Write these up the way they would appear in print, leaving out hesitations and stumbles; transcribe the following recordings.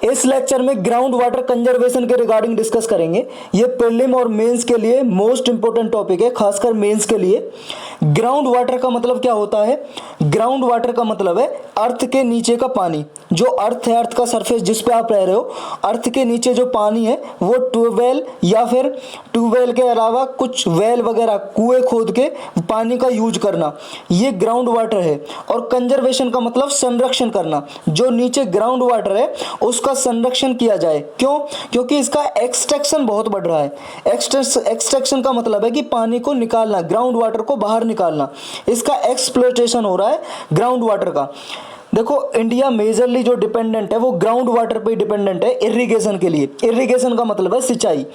इस लेक्चर में ground water conservation के रिगार्डिंग डिस्कस करेंगे। ये प्रीलिम और मेंस के लिए मोस्ट इंपोर्टेंट टॉपिक है, खासकर मेंस के लिए। ग्राउंड वाटर का मतलब क्या होता है? ग्राउंड वाटर का मतलब है अर्थ के नीचे का पानी। जो अर्थ है, अर्थ का सरफेस जिस पे आप रह रहे हो, अर्थ के नीचे जो पानी है वो ट्यूबवेल या फिर ट्यूबवेल के अलावा कुछ वेल वगैरह कुएं खोद के पानी का यूज करना, ये ग्राउंड वाटर है। और कंजर्वेशन का मतलब संरक्षण करना। जो नीचे ग्राउंड वाटर है उसका संरक्षण किया जाए। क्यों? क्योंकि इसका एक्सट्रैक्शन बहुत बढ़ रहा है। एक्सट्रैक्शन का मतलब है कि पानी को निकालना, ग्राउंड वाटर को बाहर निकालना। इसका एक्सप्लोइटेशन हो रहा है ग्राउंड वाटर का। देखो, इंडिया मेजरली जो डिपेंडेंट है वो ग्राउंड वाटर पे डिपेंडेंट है इरिगेशन के लिए। इरिगेशन का मतलब है सिंचाई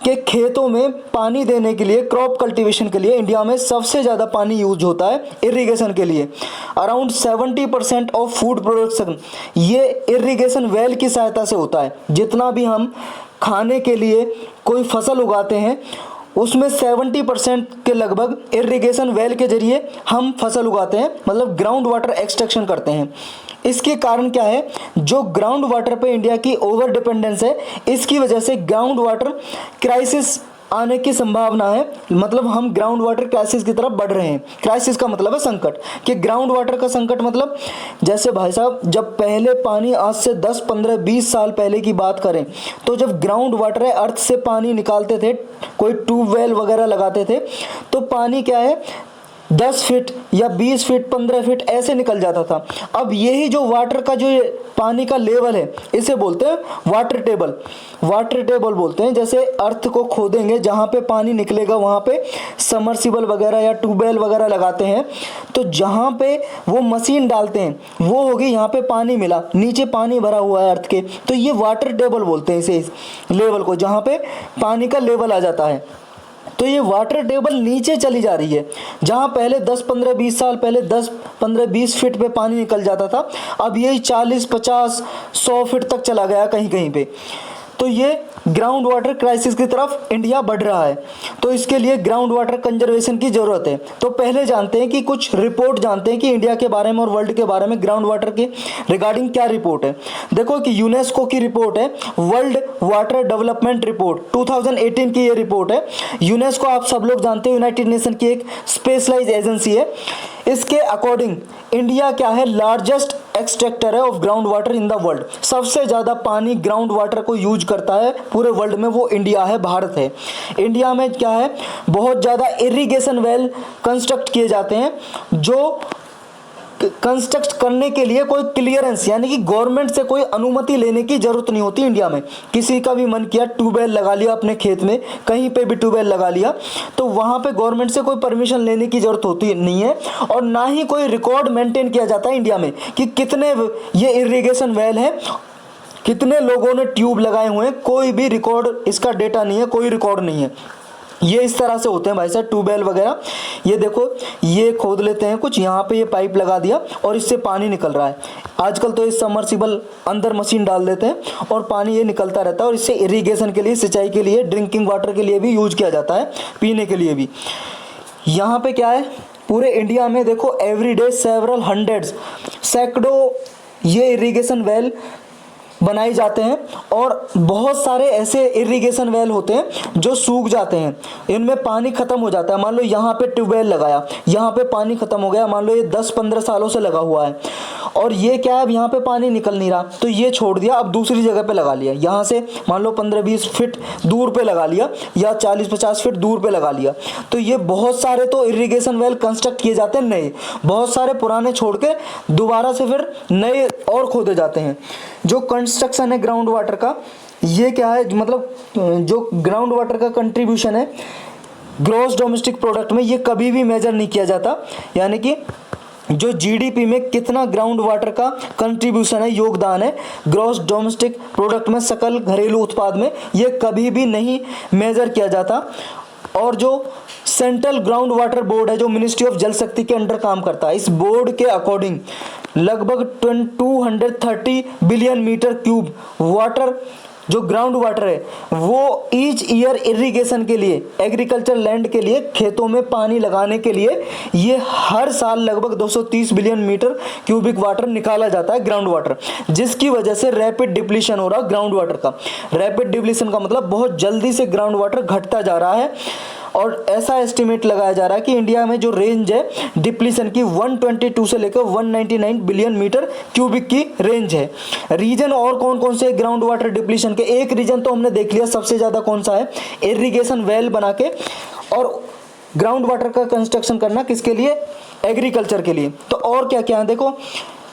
के। खेतों में पानी देने के लिए, क्रॉप कल्टीवेशन के लिए इंडिया में सबसे ज़्यादा पानी यूज होता है इरिगेशन के लिए। अराउंड 70% ऑफ फूड प्रोडक्शन ये इरिगेशन वेल की सहायता से होता है। जितना भी हम खाने के लिए कोई फसल उगाते हैं उसमें 70% के लगभग इरिगेशन वेल के जरिए हम फसल उगाते हैं, मतलब ग्राउंड वाटर एक्सट्रैक्शन करते हैं। इसके कारण क्या है? जो ग्राउंड वाटर पे इंडिया की ओवर डिपेंडेंस है, इसकी वजह से ग्राउंड वाटर क्राइसिस आने की संभावना है। मतलब हम ग्राउंड वाटर क्राइसिस की तरफ बढ़ रहे हैं। क्राइसिस का मतलब है संकट। कि ग्राउंड वाटर का संकट मतलब, जैसे भाई साहब, जब पहले पानी, आज से 10, 15, 20 साल पहले की बात करें तो जब ग्राउंड वाटर है, अर्थ से पानी निकालते थे, कोई ट्यूबवेल वगैरह लगाते थे, तो पानी क्या है 10 फीट या 20 फीट 15 फीट ऐसे निकल जाता था। अब यही जो वाटर का जो पानी का लेवल है, इसे बोलते हैं वाटर टेबल। वाटर टेबल बोलते हैं। जैसे अर्थ को खोदेंगे, जहाँ पे पानी निकलेगा वहाँ पे समरसिबल वगैरह या ट्यूबवेल वगैरह लगाते हैं, तो जहाँ पे वो मशीन डालते हैं वो होगी, यहाँ पे पानी मिला, नीचे पानी भरा हुआ है अर्थ के, तो ये वाटर टेबल बोलते हैं इस लेवल को, जहाँ पे पानी का लेवल आ जाता है। तो ये वाटर टेबल नीचे चली जा रही है। जहाँ पहले 10, 15, 20 साल पहले 10, 15, 20 फीट पे पानी निकल जाता था, अब यही 40, 50, 100 फीट तक चला गया कहीं कहीं पे। तो ये ग्राउंड वाटर क्राइसिस की तरफ इंडिया बढ़ रहा है। तो इसके लिए ग्राउंड वाटर कंजर्वेशन की जरूरत है। तो पहले जानते हैं कि कुछ रिपोर्ट जानते हैं कि इंडिया के बारे में और वर्ल्ड के बारे में ग्राउंड वाटर के रिगार्डिंग क्या रिपोर्ट है। देखो कि यूनेस्को की रिपोर्ट है, वर्ल्ड वाटर डेवलपमेंट रिपोर्ट 2018 की ये रिपोर्ट है। यूनेस्को आप सब लोग जानते हो, यूनाइटेड नेशन की एक स्पेशलाइज्ड एजेंसी है। इसके अकॉर्डिंग इंडिया क्या है? लार्जेस्ट एक्सट्रैक्टर है of ground water in the world. सबसे ज़्यादा पानी ग्राउंड वाटर को यूज करता है पूरे वर्ल्ड में, वो इंडिया है, भारत है। इंडिया में क्या है? बहुत ज़्यादा इरिगेशन वेल कंस्ट्रक्ट किए जाते हैं, जो कंस्ट्रक्ट करने के लिए कोई क्लियरेंस यानी कि गवर्नमेंट से कोई अनुमति लेने की जरूरत नहीं होती। इंडिया में किसी का भी मन किया ट्यूबवेल लगा लिया अपने खेत में, कहीं पे भी ट्यूबवेल लगा लिया, तो वहाँ पे गवर्नमेंट से कोई परमिशन लेने की जरूरत होती नहीं है। और ना ही कोई रिकॉर्ड मेंटेन किया जाता है इंडिया में कि कितने ये इरिगेशन वेल है, कितने लोगों ने ट्यूब लगाए हुए हैं। कोई भी रिकॉर्ड, इसका डेटा नहीं है, कोई रिकॉर्ड नहीं है। ये इस तरह से होते हैं भाई साहब ट्यूबवेल वगैरह। ये देखो, ये खोद लेते हैं कुछ, यहाँ पे ये पाइप लगा दिया और इससे पानी निकल रहा है। आजकल तो इस सबमर्सिबल अंदर मशीन डाल देते हैं और पानी ये निकलता रहता है, और इससे इरिगेशन के लिए, सिंचाई के लिए, ड्रिंकिंग वाटर के लिए भी यूज किया जाता है, पीने के लिए भी। यहाँ पे क्या है? पूरे इंडिया में देखो एवरीडे सेवरल हंड्रेड्स, सैकड़ों ये इरिगेशन वेल बनाए जाते हैं। और बहुत सारे ऐसे इरिगेशन वेल होते हैं जो सूख जाते हैं, इनमें पानी खत्म हो जाता है। मान लो यहाँ पे ट्यूबवेल लगाया, यहाँ पे पानी खत्म हो गया, मान लो ये 10-15 सालों से लगा हुआ है, और ये क्या है, अब यहाँ पे पानी निकल नहीं रहा, तो ये छोड़ दिया, अब दूसरी जगह पे लगा लिया। यहाँ से मान लो 15-20 फीट दूर पे लगा लिया, या 40-50 फीट दूर पे लगा लिया। तो ये बहुत सारे तो इरिगेशन वेल कंस्ट्रक्ट किए जाते हैं नए, बहुत सारे पुराने छोड़ के दोबारा से फिर नए और खोदे जाते हैं। जो कंस्ट्रक्शन है ग्राउंड वाटर का, ये क्या है, मतलब जो ग्राउंड वाटर का कंट्रीब्यूशन है ग्रॉस डोमेस्टिक प्रोडक्ट में, ये कभी भी मेजर नहीं किया जाता। यानी कि जो जीडीपी में कितना ग्राउंड वाटर का कंट्रीब्यूशन है, योगदान है ग्रॉस डोमेस्टिक प्रोडक्ट में, सकल घरेलू उत्पाद में, ये कभी भी नहीं मेजर किया जाता। और जो सेंट्रल ग्राउंड वाटर बोर्ड है, जो मिनिस्ट्री ऑफ जल शक्ति के अंडर काम करता है, इस बोर्ड के अकॉर्डिंग लगभग 230 बिलियन मीटर क्यूब वाटर जो ग्राउंड वाटर है वो ईच ईयर इरिगेशन के लिए, एग्रीकल्चर लैंड के लिए, खेतों में पानी लगाने के लिए ये हर साल लगभग 230 बिलियन मीटर क्यूबिक वाटर निकाला जाता है, ग्राउंड वाटर, जिसकी वजह से रैपिड डिप्लीशन हो रहा है ग्राउंड वाटर का। रैपिड डिप्लीशन का मतलब बहुत जल्दी से ग्राउंड वाटर घटता जा रहा है, और ऐसा एस्टिमेट लगाया जा रहा है कि इंडिया में जो रेंज है डिप्लीशन की 122 से लेकर 199 बिलियन मीटर क्यूबिक की रेंज है। रीजन और कौन कौन से ग्राउंड वाटर डिप्लीशन के, एक रीजन तो हमने देख लिया सबसे ज़्यादा कौन सा है, इरिगेशन वेल बना के और ग्राउंड वाटर का कंस्ट्रक्शन करना, किसके लिए, एग्रीकल्चर के लिए। तो और क्या क्या है देखो,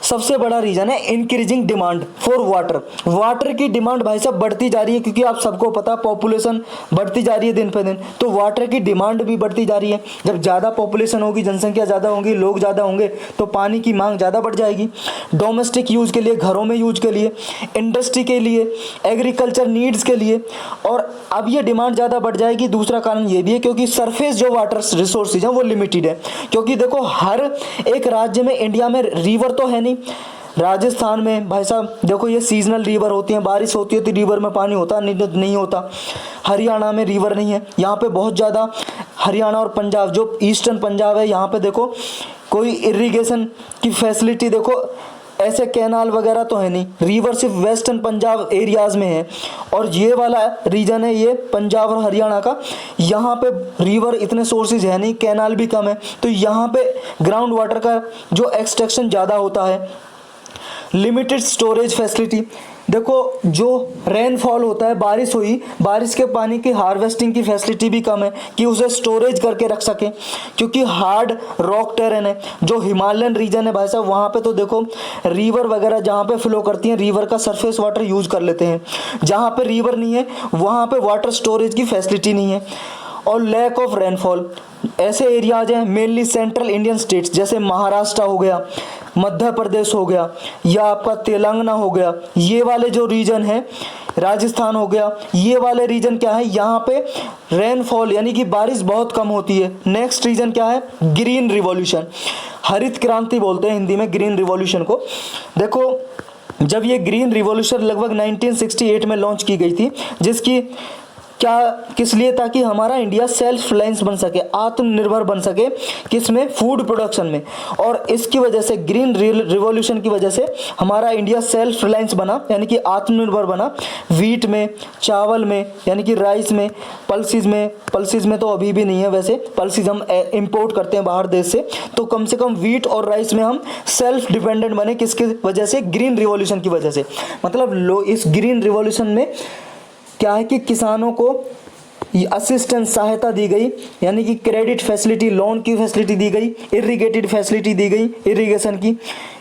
सबसे बड़ा रीजन है increasing demand for water. Water की डिमांड भाई साहब बढ़ती जा रही है, क्योंकि आप सबको पता है पॉपुलेशन बढ़ती जा रही है दिन पे दिन, तो वाटर की डिमांड भी बढ़ती जा रही है। जब ज़्यादा पॉपुलेशन होगी, जनसंख्या ज़्यादा होगी, लोग ज़्यादा होंगे, तो पानी की मांग ज़्यादा बढ़ जाएगी। डोमेस्टिक यूज के लिए, घरों में यूज के लिए, इंडस्ट्री के लिए, एग्रीकल्चर नीड्स के लिए, और अब ये डिमांड ज़्यादा बढ़ जाएगी। दूसरा कारण ये भी है क्योंकि सरफेस जो वाटर रिसोर्सेज हैं वो लिमिटेड है, क्योंकि देखो हर एक राज्य में, इंडिया में रिवर तो है नहीं। राजस्थान में भाई साहब देखो ये सीजनल रिवर होती हैं, बारिश होती है तो रिवर में पानी होता नहीं होता। हरियाणा में रिवर नहीं है, यहाँ पे बहुत ज़्यादा, हरियाणा और पंजाब, जो ईस्टर्न पंजाब है, यहाँ पे देखो कोई इरिगेशन की फैसिलिटी, देखो ऐसे कैनाल वगैरह तो है नहीं, रिवर सिर्फ वेस्टर्न पंजाब एरियाज़ में है। और ये वाला रीजन है ये पंजाब और हरियाणा का, यहाँ पे रिवर इतने सोर्सेज है नहीं, कैनाल भी कम है, तो यहाँ पे ग्राउंड वाटर का जो एक्सट्रैक्शन ज़्यादा होता है। लिमिटेड स्टोरेज फैसिलिटी, देखो जो रेनफॉल होता है, बारिश हुई, बारिश के पानी की हार्वेस्टिंग की फैसिलिटी भी कम है कि उसे स्टोरेज करके रख सके, क्योंकि हार्ड रॉक टेरेन है। जो हिमालयन रीजन है भाई साहब, वहाँ पे तो देखो रिवर वगैरह जहाँ पे फ्लो करती हैं, रिवर का सरफेस वाटर यूज कर लेते हैं। जहाँ पे रिवर नहीं है वहाँ पे वाटर स्टोरेज की फैसिलिटी नहीं है। और लैक ऑफ रेनफॉल, ऐसे एरियाज हैं मेनली सेंट्रल इंडियन स्टेट्स, जैसे महाराष्ट्र हो गया, मध्य प्रदेश हो गया, या आपका तेलंगाना हो गया, ये वाले जो रीजन है, राजस्थान हो गया, ये वाले रीजन क्या है, यहाँ पे रेनफॉल यानी कि बारिश बहुत कम होती है। नेक्स्ट रीजन क्या है, ग्रीन रिवॉल्यूशन, हरित क्रांति बोलते हैं हिंदी में ग्रीन रिवॉल्यूशन को। देखो जब ये ग्रीन रिवॉल्यूशन लगभग 1968 में लॉन्च की गई थी, जिसकी क्या किस लिए, ताकि हमारा इंडिया सेल्फ रिलायंस बन सके, आत्मनिर्भर बन सके, किसमें, फूड प्रोडक्शन में। और इसकी वजह से ग्रीन रिवॉल्यूशन की वजह से हमारा इंडिया सेल्फ रिलायंस बना, यानी कि आत्मनिर्भर बना, वीट में, चावल में, यानी कि राइस में, पल्सिस में तो अभी भी नहीं है, वैसे पल्सिस हम इंपोर्ट करते हैं बाहर देश से, तो कम से कम वीट और राइस में हम सेल्फ डिपेंडेंट बने, किसकी वजह से, ग्रीन रिवॉल्यूशन की वजह से। मतलब इस ग्रीन रिवॉल्यूशन में क्या है कि किसानों को असिस्टेंस, सहायता दी गई, यानी कि क्रेडिट फैसिलिटी, लोन की फैसिलिटी दी गई, इरिगेटेड फैसिलिटी दी गई इरिगेशन की,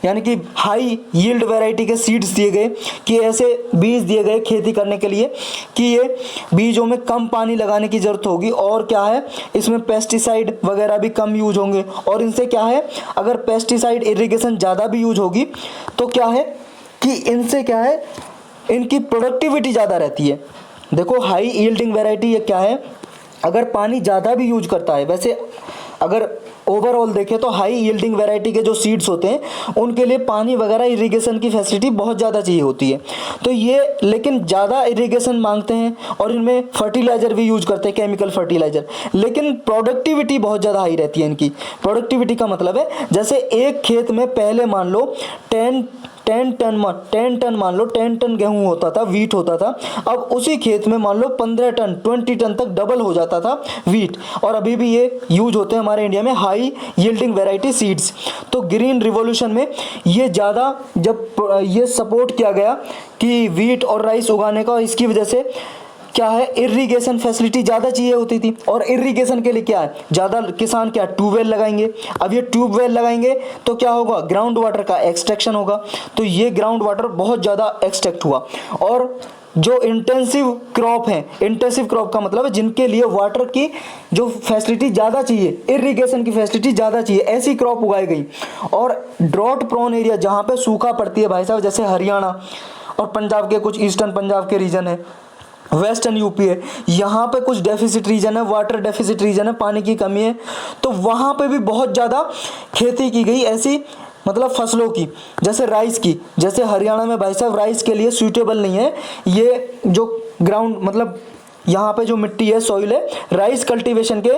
यानी कि हाई यील्ड वैरायटी के सीड्स दिए गए, कि ऐसे बीज दिए गए खेती करने के लिए कि ये बीजों में कम पानी लगाने की ज़रूरत होगी, और क्या है इसमें पेस्टिसाइड वगैरह भी कम यूज होंगे। और इनसे क्या है, अगर पेस्टिसाइड इरिगेशन ज़्यादा भी यूज होगी तो क्या है कि इनसे क्या है, इनकी प्रोडक्टिविटी ज़्यादा रहती है। देखो हाई यील्डिंग वैरायटी ये क्या है, अगर पानी ज़्यादा भी यूज करता है, वैसे अगर ओवरऑल देखें तो हाई यील्डिंग वैरायटी के जो सीड्स होते हैं उनके लिए पानी वगैरह इरिगेशन की फैसिलिटी बहुत ज़्यादा चाहिए होती है, तो ये लेकिन ज़्यादा इरिगेशन मांगते हैं, और इनमें फर्टिलाइज़र भी यूज करते हैं, केमिकल फर्टिलाइज़र, लेकिन प्रोडक्टिविटी बहुत ज़्यादा हाई रहती है इनकी। प्रोडक्टिविटी का मतलब है जैसे एक खेत में पहले मान लो 10 टन मान लो 10 टन गेहूं होता था, वीट होता था, अब उसी खेत में मान लो 15 टन 20 टन तक डबल हो जाता था वीट, और अभी भी ये यूज होते हैं हमारे इंडिया में हाई यील्डिंग वैरायटी सीड्स। तो ग्रीन रिवॉल्यूशन में ये ज़्यादा जब ये सपोर्ट किया गया कि वीट और राइस उगाने का, इसकी वजह से क्या है, इरिगेशन फैसिलिटी ज़्यादा चाहिए होती थी, और इरिगेशन के लिए क्या है, ज़्यादा किसान क्या ट्यूबवेल लगाएंगे। अब ये ट्यूबवेल लगाएंगे तो क्या होगा, ग्राउंड वाटर का एक्सट्रैक्शन होगा, तो ये ग्राउंड वाटर बहुत ज़्यादा एक्सट्रैक्ट हुआ। और जो इंटेंसिव क्रॉप है, इंटेंसिव क्रॉप का मतलब है जिनके लिए वाटर की जो फैसिलिटी ज़्यादा चाहिए, इरिगेशन की फैसिलिटी ज़्यादा चाहिए, ऐसी क्रॉप उगाई गई। और ड्रॉट प्रोन एरिया जहाँ पे सूखा पड़ती है भाई साहब, जैसे हरियाणा और पंजाब के कुछ ईस्टर्न पंजाब के रीजन है, वेस्टर्न यूपी है, यहाँ पे कुछ डेफिसिट रीजन है, वाटर डेफिसिट रीजन है, पानी की कमी है, तो वहाँ पे भी बहुत ज़्यादा खेती की गई ऐसी मतलब फसलों की, जैसे राइस की, जैसे हरियाणा में भाई साहब राइस के लिए सूटेबल नहीं है ये जो ग्राउंड, मतलब यहाँ पे जो मिट्टी है, सॉइल है, राइस कल्टीवेशन के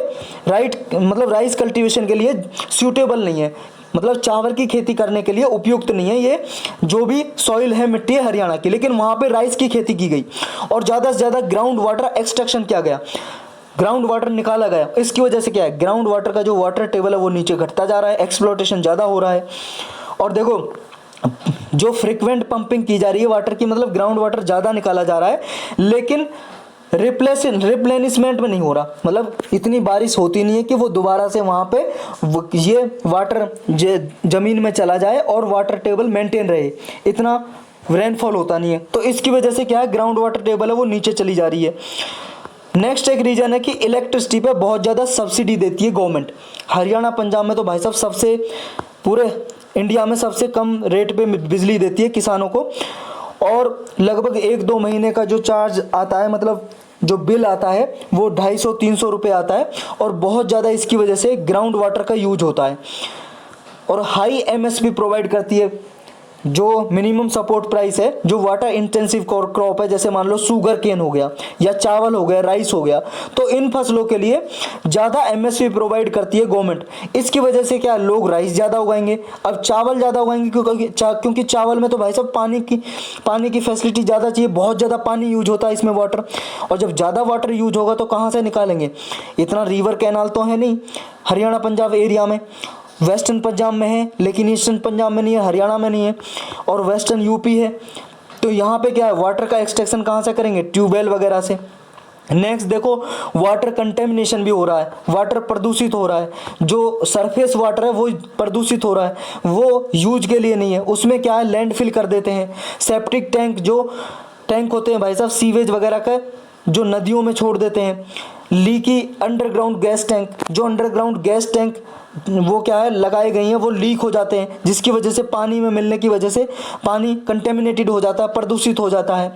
राइस कल्टीवेशन के लिए सूटेबल नहीं है, मतलब चावल की खेती करने के लिए उपयुक्त नहीं है ये जो भी सॉइल है, मिट्टी है हरियाणा की। लेकिन वहाँ पे राइस की खेती की गई और ज़्यादा से ज़्यादा ग्राउंड वाटर एक्सट्रैक्शन किया गया, ग्राउंड वाटर निकाला गया। इसकी वजह से क्या है, ग्राउंड वाटर का जो वाटर टेबल है वो नीचे घटता जा रहा है, एक्सप्लोटेशन ज़्यादा हो रहा है। और देखो जो फ्रिक्वेंट पंपिंग की जा रही है वाटर की, मतलब ग्राउंड वाटर ज़्यादा निकाला जा रहा है लेकिन रिप्लेनिशमेंट में नहीं हो रहा, मतलब इतनी बारिश होती नहीं है कि वो दोबारा से वहाँ पे ये वाटर जमीन में चला जाए और वाटर टेबल मेंटेन रहे, इतना रेनफॉल होता नहीं है। तो इसकी वजह से क्या है, ग्राउंड वाटर टेबल है वो नीचे चली जा रही है। नेक्स्ट एक रीजन है कि इलेक्ट्रिसिटी पे बहुत ज़्यादा सब्सिडी देती है गवर्नमेंट। हरियाणा पंजाब में तो भाई साहब सबसे, पूरे इंडिया में सबसे कम रेट पे बिजली देती है किसानों को, और लगभग 1-2 महीने का जो चार्ज आता है, मतलब जो बिल आता है वो 250-300 रुपये आता है, और बहुत ज़्यादा इसकी वजह से ग्राउंड वाटर का यूज होता है। और हाई एमएसपी प्रोवाइड करती है, जो मिनिमम सपोर्ट प्राइस है, जो वाटर इंटेंसिव क्रॉप है, जैसे मान लो शुगर केन हो गया या चावल हो गया, राइस हो गया, तो इन फसलों के लिए ज़्यादा एमएसपी प्रोवाइड करती है गवर्नमेंट। इसकी वजह से क्या, लोग राइस ज़्यादा उगाएंगे, अब चावल ज़्यादा उगाएंगे क्योंकि चावल में तो भाई साहब पानी की फैसिलिटी ज़्यादा चाहिए, बहुत ज़्यादा पानी यूज होता है इसमें वाटर, और जब ज़्यादा वाटर यूज होगा तो कहाँ से निकालेंगे, इतना रिवर कैनाल तो है नहीं हरियाणा पंजाब एरिया में। वेस्टर्न पंजाब में है लेकिन ईस्टर्न पंजाब में नहीं है, हरियाणा में नहीं है, और वेस्टर्न यूपी है। तो यहाँ पे क्या है, वाटर का एक्सट्रैक्शन कहाँ से करेंगे, ट्यूबवेल वगैरह से। नेक्स्ट देखो, वाटर कंटेमिनेशन भी हो रहा है, वाटर प्रदूषित हो रहा है, जो सरफेस वाटर है वो प्रदूषित हो रहा है, वो यूज के लिए नहीं है, उसमें क्या है, लैंडफिल कर देते हैं। सेप्टिक टैंक, जो टैंक होते हैं भाई साहब सीवेज वगैरह का, जो नदियों में छोड़ देते हैं। लीकी अंडरग्राउंड गैस टैंक, जो अंडरग्राउंड गैस टैंक वो क्या है लगाए गई हैं, वो लीक हो जाते हैं, जिसकी वजह से पानी में मिलने की वजह से पानी कंटेमिनेटेड हो जाता है, प्रदूषित हो जाता है।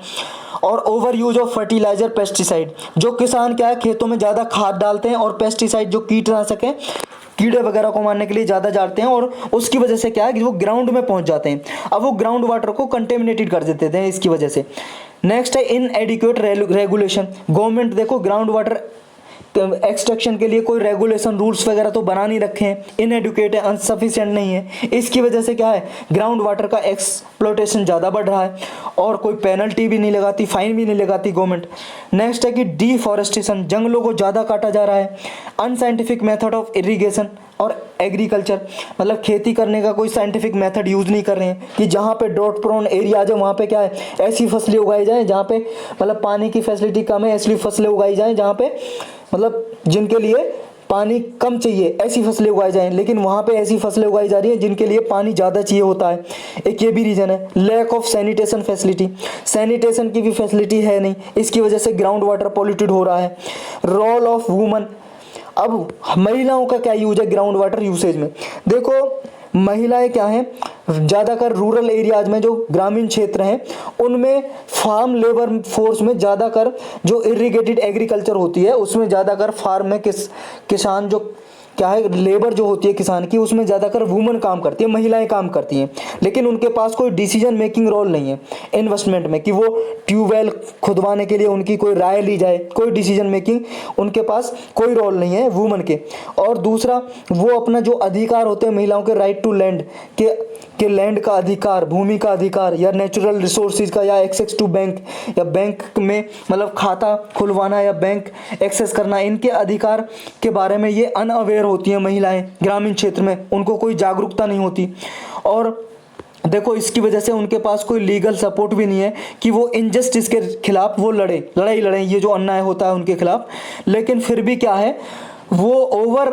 और overuse of fertilizer, pesticide, जो किसान क्या है खेतों में ज़्यादा खाद डालते हैं और पेस्टिसाइड जो कीटनाशक हैं, कीड़े वगैरह को मारने के लिए ज़्यादा डालते हैं, और उसकी वजह से क्या है कि वो ग्राउंड में पहुंच जाते हैं, अब वो ग्राउंड वाटर को कंटेमिनेटेड कर देते हैं इसकी वजह से। नेक्स्ट है इनएडिक्वेट रेगुलेशन। गवर्नमेंट देखो ग्राउंड वाटर एक्सट्रैक्शन के लिए कोई रेगुलेशन रूल्स वगैरह तो बना नहीं रखे हैं, इनएडुकेट है, अनसफिशिएंट नहीं है। इसकी वजह से क्या है, ग्राउंड वाटर का एक्सप्लोटेशन ज़्यादा बढ़ रहा है, और कोई पेनल्टी भी नहीं लगाती, फाइन भी नहीं लगाती गवर्नमेंट। नेक्स्ट है कि डिफॉरेस्टेशन, जंगलों को ज़्यादा काटा जा रहा है। अनसाइंटिफिक मेथड ऑफ इरिगेशन और एग्रीकल्चर, मतलब खेती करने का कोई साइंटिफिक मेथड यूज़ नहीं कर रहे हैं कि जहाँ पे ड्रॉट प्रोन एरिया है वहाँ पे क्या है, ऐसी फसलें उगाई जाएँ जहाँ पे मतलब पानी की फैसिलिटी कम है, ऐसी फसलें उगाई जाएँ जहाँ पे मतलब जिनके लिए पानी कम चाहिए, ऐसी फसलें उगाई जाएं। लेकिन वहाँ पे ऐसी फसलें उगाई जा रही हैं जिनके लिए पानी ज़्यादा चाहिए होता है। एक ये भी रीज़न है। Lack of sanitation facility, sanitation की भी फैसिलिटी है नहीं, इसकी वजह से ग्राउंड वाटर पॉल्यूटेड हो रहा है। रोल ऑफ वुमन, अब महिलाओं का क्या यूज है ग्राउंड वाटर यूसेज में, देखो महिलाएं क्या हैं, ज़्यादातर रूरल एरियाज में, जो ग्रामीण क्षेत्र हैं उनमें फार्म लेबर फोर्स में ज़्यादातर जो इरिगेटेड एग्रीकल्चर होती है उसमें ज़्यादातर फार्म में किसान जो क्या है, लेबर जो होती है किसान की, उसमें ज़्यादातर वुमन काम करती है, महिलाएं काम करती हैं। लेकिन उनके पास कोई डिसीजन मेकिंग रोल नहीं है इन्वेस्टमेंट में कि वो ट्यूबवेल खुदवाने के लिए उनकी कोई राय ली जाए, कोई डिसीजन मेकिंग उनके पास कोई रोल नहीं है वुमन के। और दूसरा, वो अपना जो अधिकार होते हैं महिलाओं के, राइट टू लैंड के लैंड का अधिकार, भूमि का अधिकार, या नेचुरल रिसोर्सेज का, या एक्सेस टू बैंक, या बैंक में मतलब खाता खुलवाना या बैंक एक्सेस करना, इनके अधिकार के बारे में ये अनअवेयर होती हैं महिलाएं ग्रामीण क्षेत्र में, उनको कोई जागरूकता नहीं होती। और देखो इसकी वजह से उनके पास कोई लीगल सपोर्ट भी नहीं है कि वो इनजस्टिस के खिलाफ वो लड़ाई लड़ें, ये जो अन्याय होता है उनके खिलाफ। लेकिन फिर भी क्या है, वो over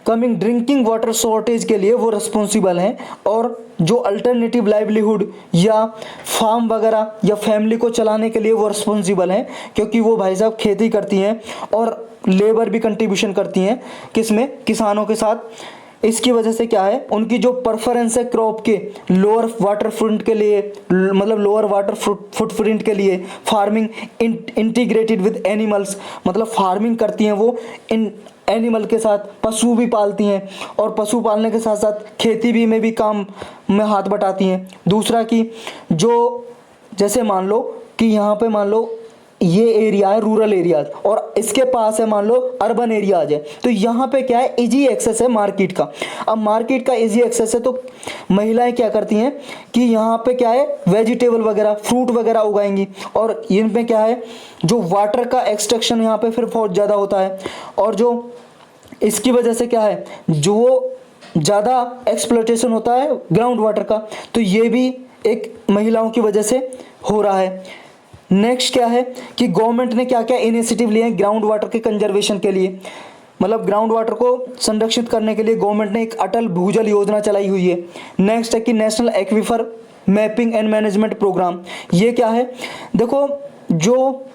coming drinking water shortage के लिए वो रिस्पॉन्सिबल हैं, और जो अल्टरनेटिव लाइवलीहुड या फार्म वगैरह या फैमिली को चलाने के लिए वो रिस्पॉन्सिबल हैं, क्योंकि वो भाई साहब खेती करती हैं और लेबर भी कंट्रीब्यूशन करती हैं, किसमें, किसानों के साथ इसकी वजह से क्या है, उनकी जो परफरेंस है क्रॉप के लोअर वाटर फ्रंट के लिए, मतलब लोअर वाटर फुटप्रिंट के लिए, फार्मिंग इंटीग्रेटेड विद एनिमल्स, मतलब फार्मिंग करती हैं वो इन एनिमल के साथ, पशु भी पालती हैं और पशु पालने के साथ साथ खेती भी में भी काम में हाथ बटाती हैं। दूसरा कि जो जैसे मान लो कि यहाँ पे मान लो ये एरिया है रूरल एरियाज और इसके पास है मान लो अर्बन एरियाज है, तो यहाँ पे क्या है इजी एक्सेस है मार्केट का। अब मार्केट का इजी एक्सेस है तो महिलाएं क्या करती हैं कि यहाँ पे क्या है वेजिटेबल वगैरह फ्रूट वगैरह उगाएंगी और इनमें क्या है जो वाटर का एक्सट्रैक्शन यहाँ पे फिर बहुत ज़्यादा होता है और जो इसकी वजह से क्या है जो ज़्यादा एक्सप्लॉयटेशन होता है ग्राउंड वाटर का, तो ये भी एक महिलाओं की वजह से हो रहा है। नेक्स्ट क्या है कि गवर्नमेंट ने क्या क्या इनिशिएटिव लिए हैं ग्राउंड वाटर के कंजर्वेशन के लिए, मतलब ग्राउंड वाटर को संरक्षित करने के लिए गवर्नमेंट ने एक अटल भूजल योजना चलाई हुई है। नेक्स्ट है कि national aquifer mapping and management programme. ये क्या है, देखो जो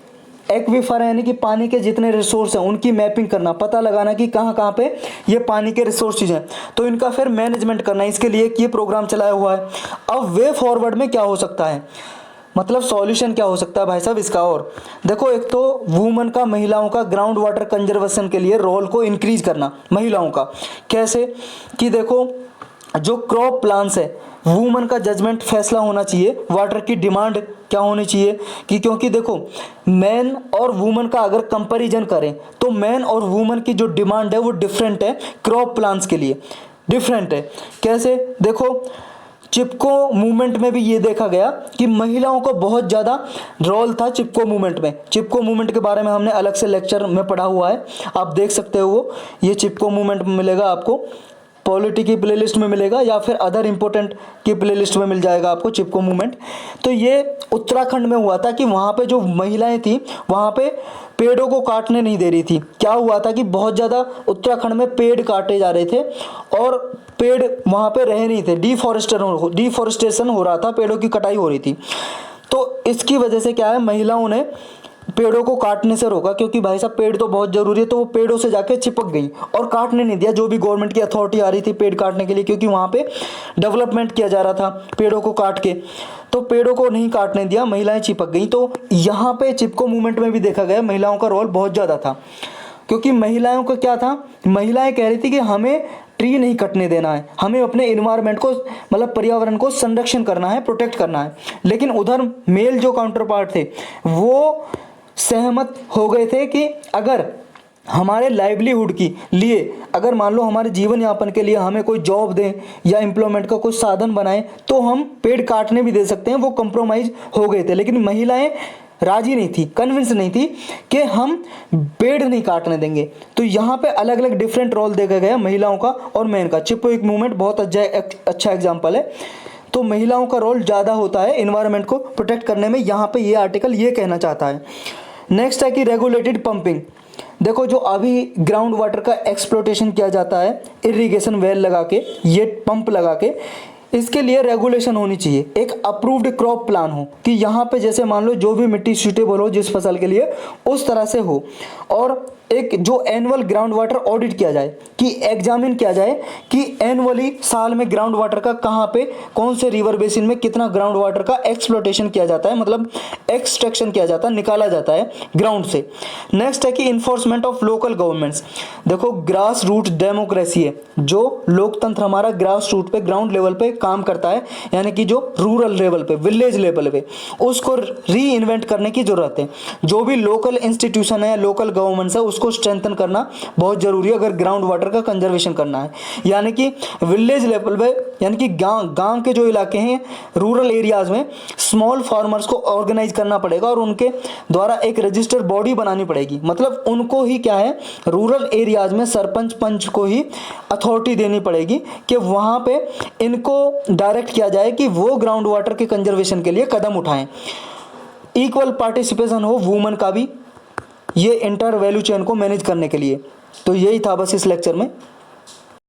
एक्वीफर है यानी कि पानी के जितने रिसोर्स हैं उनकी मैपिंग करना, पता लगाना कि कहाँ कहाँ पे ये पानी के रिसोर्सेज हैं, तो इनका फिर मैनेजमेंट करना, इसके लिए ये प्रोग्राम चलाया हुआ है। अब वे फॉरवर्ड में क्या हो सकता है, मतलब सॉल्यूशन क्या हो सकता है भाई साहब इसका, और देखो एक तो वुमेन का, महिलाओं का ग्राउंड वाटर कंजर्वेशन के लिए रोल को इंक्रीज करना महिलाओं का। कैसे कि देखो जो क्रॉप प्लान्स है वुमेन का जजमेंट फैसला होना चाहिए, वाटर की डिमांड क्या होनी चाहिए कि क्योंकि देखो मैन और वुमेन का अगर कंपैरिजन करें तो मैन और वुमेन की जो डिमांड है वो डिफरेंट है, क्रॉप प्लान्स के लिए डिफरेंट है। कैसे, देखो चिपको मूवमेंट में भी ये देखा गया कि महिलाओं को बहुत ज़्यादा रोल था चिपको मूवमेंट में। चिपको मूवमेंट के बारे में हमने अलग से लेक्चर में पढ़ा हुआ है, आप देख सकते हो वो, ये चिपको मूवमेंट मिलेगा आपको पॉलिटी की प्लेलिस्ट में मिलेगा या फिर अदर इंपॉर्टेंट की प्लेलिस्ट में मिल जाएगा आपको चिपको मूवमेंट। तो ये उत्तराखंड में हुआ था कि वहाँ पे जो महिलाएं थी वहाँ पे पेड़ों को काटने नहीं दे रही थी। क्या हुआ था कि बहुत ज़्यादा उत्तराखंड में पेड़ काटे जा रहे थे और पेड़ वहाँ पे रहे नहीं थे, डिफॉरेस्टेशन हो रहा था, पेड़ों की कटाई हो रही थी। तो इसकी वजह से क्या है महिलाओं ने पेड़ों को काटने से रोका, क्योंकि भाई साहब पेड़ तो बहुत जरूरी है, तो वो पेड़ों से जाके चिपक गई और काटने नहीं दिया जो भी गवर्नमेंट की अथॉरिटी आ रही थी पेड़ काटने के लिए, क्योंकि वहाँ पे डेवलपमेंट किया जा रहा था पेड़ों को काट के, तो पेड़ों को नहीं काटने दिया, महिलाएं चिपक गई। तो यहाँ पे चिपको मूवमेंट में भी देखा गया महिलाओं का रोल बहुत ज़्यादा था, क्योंकि महिलाओं का क्या था, महिलाएं कह रही थी कि हमें ट्री नहीं कटने देना है, हमें अपने इन्वायरमेंट को मतलब पर्यावरण को संरक्षण करना है, प्रोटेक्ट करना है। लेकिन उधर मेल जो काउंटर पार्ट थे वो सहमत हो गए थे कि अगर हमारे लाइवलीहुड के लिए, अगर मान लो हमारे जीवन यापन के लिए हमें कोई जॉब दें या एम्प्लॉयमेंट का कोई साधन बनाए तो हम पेड़ काटने भी दे सकते हैं, वो कंप्रोमाइज हो गए थे। लेकिन महिलाएं राजी नहीं थी, कन्विंस नहीं थी कि हम पेड़ नहीं काटने देंगे। तो यहाँ पे अलग अलग डिफरेंट रोल देखा गया महिलाओं का और मैन का। चिपको एक मूवमेंट बहुत अच्छा एग्जाम्पल है। तो महिलाओं का रोल ज़्यादा होता है इन्वायरमेंट को प्रोटेक्ट करने में, यहाँ पे ये आर्टिकल ये कहना चाहता है। नेक्स्ट है कि रेगुलेटेड पंपिंग। देखो जो अभी ग्राउंड वाटर का एक्सप्लोटेशन किया जाता है इरिगेशन वेल लगा के, ये पंप लगा के, इसके लिए रेगुलेशन होनी चाहिए, एक अप्रूव्ड क्रॉप प्लान हो कि यहाँ पे जैसे मान लो जो भी मिट्टी सूटेबल हो जिस फसल के लिए उस तरह से हो, और एक जो एनुअल ग्राउंड वाटर ऑडिट किया जाए कि एग्जामिन किया जाए कि एनुअली साल में ग्राउंड वाटर का कहाँ पे कौन से रिवर बेसिन में कितना ग्राउंड वाटर का एक्सप्लोटेशन किया जाता है, मतलब एक्सट्रैक्शन किया जाता है, निकाला जाता है ग्राउंड से। नेक्स्ट है कि इन्फोर्समेंट ऑफ लोकल गवर्नमेंट्स। देखो ग्रास रूट डेमोक्रेसी है, जो लोकतंत्र हमारा ग्रास रूट पे ग्राउंड लेवल पे काम करता है, यानी कि जो रूरल लेवल पे विलेज लेवल पे उसको री इन्वेंट करने की जरूरत है। जो भी लोकल इंस्टीट्यूशन है लोकल गवर्नमेंट्स है उसको स्ट्रेंथन करना बहुत जरूरी है अगर ग्राउंड वाटर का कंजर्वेशन करना है। यानी कि विलेज लेवल पे, यानी कि गांव के जो इलाके हैं रूरल एरियाज में स्मॉल फार्मर्स को ऑर्गेनाइज करना पड़ेगा और उनके द्वारा एक रजिस्टर्ड बॉडी बनानी पड़ेगी, मतलब उनको ही क्या है रूरल एरियाज में सरपंच पंच को ही अथॉरिटी देनी पड़ेगी कि वहां पे इनको डायरेक्ट किया जाए कि वो ग्राउंड वाटर के कंजर्वेशन के लिए कदम उठाएं। इक्वल पार्टिसिपेशन हो वुमेन का भी ये इंटर वैल्यू चेन को मैनेज करने के लिए। तो यही था बस इस लेक्चर में।